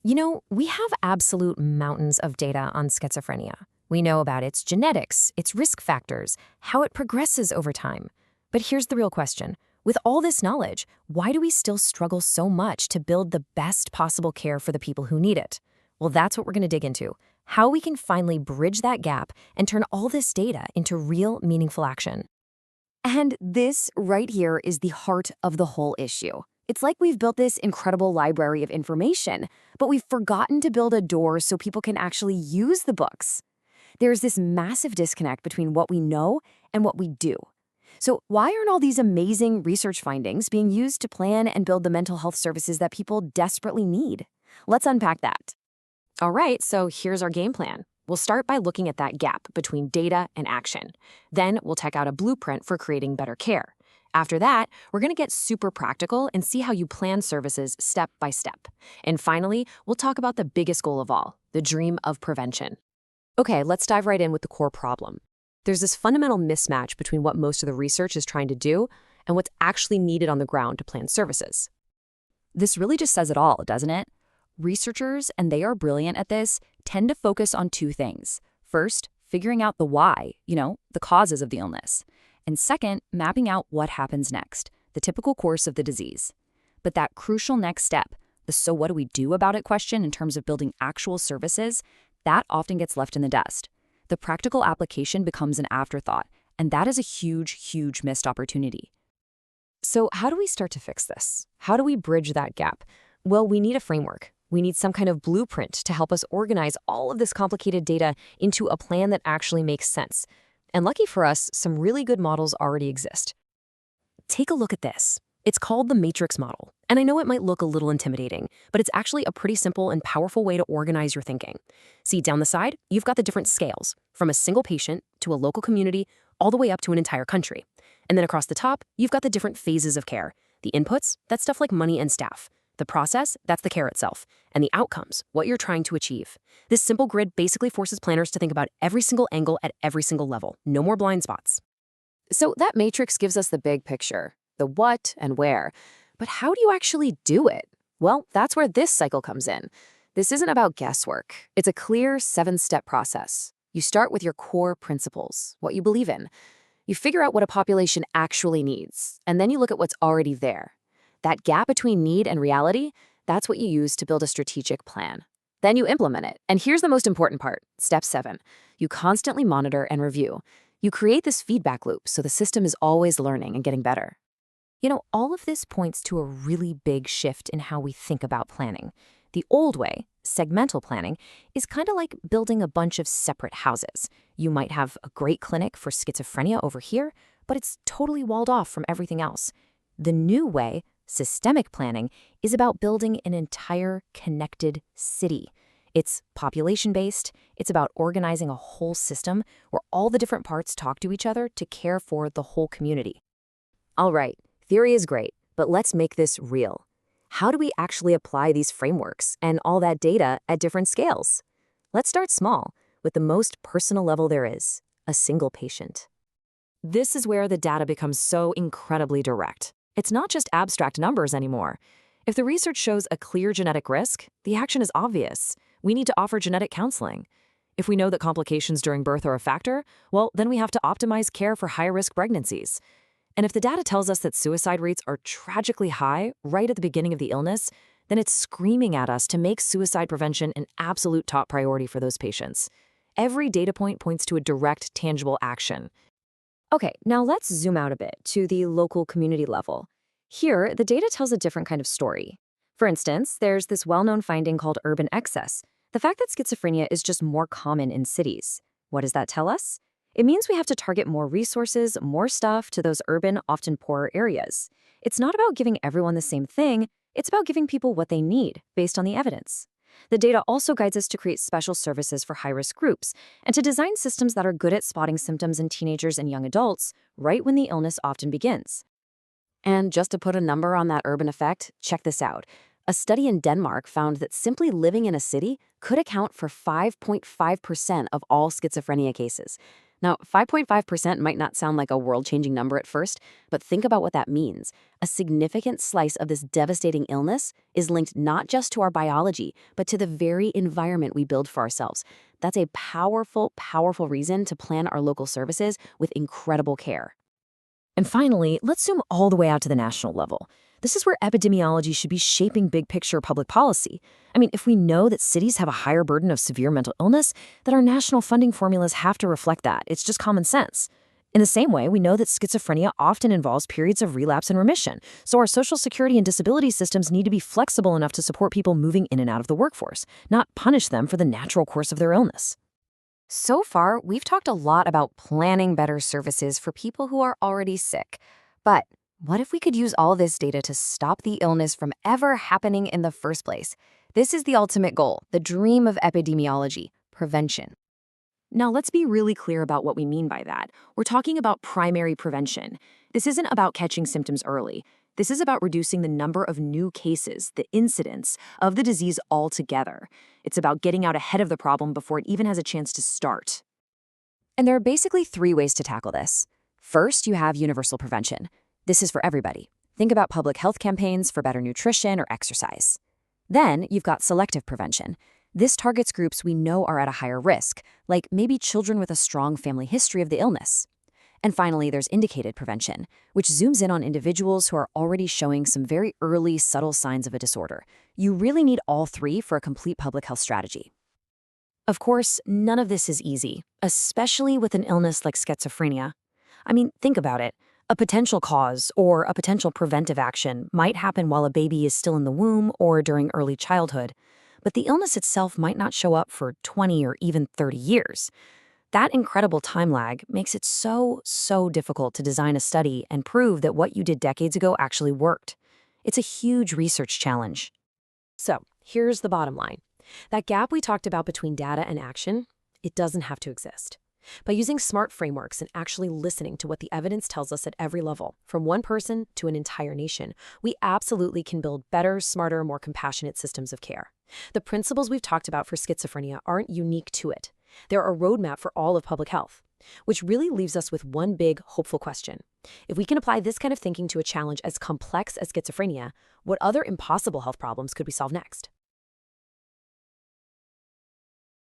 We have absolute mountains of data on schizophrenia. We know about its genetics, its risk factors, how it progresses over time. But here's the real question. With all this knowledge, why do we still struggle so much to build the best possible care for the people who need it? Well, that's what we're going to dig into. How we can finally bridge that gap and turn all this data into real, meaningful action. And this right here is the heart of the whole issue. It's like we've built this incredible library of information, but we've forgotten to build a door so people can actually use the books. There's this massive disconnect between what we know and what we do. So why aren't all these amazing research findings being used to plan and build the mental health services that people desperately need? Let's unpack that. All right, so here's our game plan. We'll start by looking at that gap between data and action. Then we'll check out a blueprint for creating better care. After that, we're going to get super practical and see how you plan services step by step. And finally, we'll talk about the biggest goal of all, the dream of prevention. Okay, let's dive right in with the core problem. There's this fundamental mismatch between what most of the research is trying to do and what's actually needed on the ground to plan services. This really just says it all, doesn't it? Researchers, and they are brilliant at this, tend to focus on two things. First, figuring out the why, the causes of the illness. And second, mapping out what happens next, the typical course of the disease. But that crucial next step, the so what do we do about it question in terms of building actual services, that often gets left in the dust. The practical application becomes an afterthought, and that is a huge, huge missed opportunity. So how do we start to fix this? How do we bridge that gap? Well, we need a framework. We need some kind of blueprint to help us organize all of this complicated data into a plan that actually makes sense. And lucky for us, some really good models already exist. Take a look at this. It's called the matrix model. And I know it might look a little intimidating, but it's actually a pretty simple and powerful way to organize your thinking. See, down the side, you've got the different scales, from a single patient to a local community, all the way up to an entire country. And then across the top, you've got the different phases of care. The inputs, that's stuff like money and staff. The process, that's the care itself. And the outcomes, what you're trying to achieve. This simple grid basically forces planners to think about every single angle at every single level. No more blind spots. So that matrix gives us the big picture, the what and where. But how do you actually do it? Well, that's where this cycle comes in. This isn't about guesswork. It's a clear 7-step process. You start with your core principles, what you believe in. You figure out what a population actually needs, and then you look at what's already there. That gap between need and reality, that's what you use to build a strategic plan. Then you implement it. And here's the most important part, step 7. You constantly monitor and review. You create this feedback loop so the system is always learning and getting better. All of this points to a really big shift in how we think about planning. The old way, segmental planning, is kind of like building a bunch of separate houses. You might have a great clinic for schizophrenia over here, but it's totally walled off from everything else. The new way, systemic planning, is about building an entire connected city. It's population-based. It's about organizing a whole system where all the different parts talk to each other to care for the whole community. All right, theory is great, but let's make this real. How do we actually apply these frameworks and all that data at different scales? Let's start small, with the most personal level there is, a single patient. This is where the data becomes so incredibly direct. It's not just abstract numbers anymore. If the research shows a clear genetic risk, the action is obvious. We need to offer genetic counseling. If we know that complications during birth are a factor, well, then we have to optimize care for high-risk pregnancies. And if the data tells us that suicide rates are tragically high right at the beginning of the illness, then it's screaming at us to make suicide prevention an absolute top priority for those patients. Every data point points to a direct, tangible action. Okay, now let's zoom out a bit to the local community level. Here, the data tells a different kind of story. For instance, there's this well-known finding called urban excess, the fact that schizophrenia is just more common in cities. What does that tell us? It means we have to target more resources, more stuff to those urban, often poorer areas. It's not about giving everyone the same thing, it's about giving people what they need based on the evidence. The data also guides us to create special services for high-risk groups and to design systems that are good at spotting symptoms in teenagers and young adults right when the illness often begins. And just to put a number on that urban effect, check this out. A study in Denmark found that simply living in a city could account for 5.5% of all schizophrenia cases. Now, 5.5% might not sound like a world-changing number at first, but think about what that means. A significant slice of this devastating illness is linked not just to our biology, but to the very environment we build for ourselves. That's a powerful, powerful reason to plan our local services with incredible care. And finally, let's zoom all the way out to the national level. This is where epidemiology should be shaping big picture public policy. I mean, if we know that cities have a higher burden of severe mental illness, then our national funding formulas have to reflect that. It's just common sense. In the same way, we know that schizophrenia often involves periods of relapse and remission, so our social security and disability systems need to be flexible enough to support people moving in and out of the workforce, not punish them for the natural course of their illness. So far, we've talked a lot about planning better services for people who are already sick. But what if we could use all this data to stop the illness from ever happening in the first place? This is the ultimate goal, the dream of epidemiology, prevention. Now, let's be really clear about what we mean by that. We're talking about primary prevention. This isn't about catching symptoms early. This is about reducing the number of new cases, the incidence of the disease altogether. It's about getting out ahead of the problem before it even has a chance to start. And there are basically 3 ways to tackle this. First, you have universal prevention. This is for everybody. Think about public health campaigns for better nutrition or exercise. Then, you've got selective prevention. This targets groups we know are at a higher risk, like maybe children with a strong family history of the illness. And finally, there's indicated prevention, which zooms in on individuals who are already showing some very early, subtle signs of a disorder. You really need all 3 for a complete public health strategy. Of course, none of this is easy, especially with an illness like schizophrenia. I mean, think about it. A potential cause or a potential preventive action might happen while a baby is still in the womb or during early childhood, but the illness itself might not show up for 20 or even 30 years. That incredible time lag makes it so difficult to design a study and prove that what you did decades ago actually worked. It's a huge research challenge. So, here's the bottom line. That gap we talked about between data and action, it doesn't have to exist. By using smart frameworks and actually listening to what the evidence tells us at every level, from one person to an entire nation, we absolutely can build better, smarter, more compassionate systems of care. The principles we've talked about for schizophrenia aren't unique to it. They're a roadmap for all of public health, which really leaves us with one big, hopeful question. If we can apply this kind of thinking to a challenge as complex as schizophrenia, what other impossible health problems could we solve next?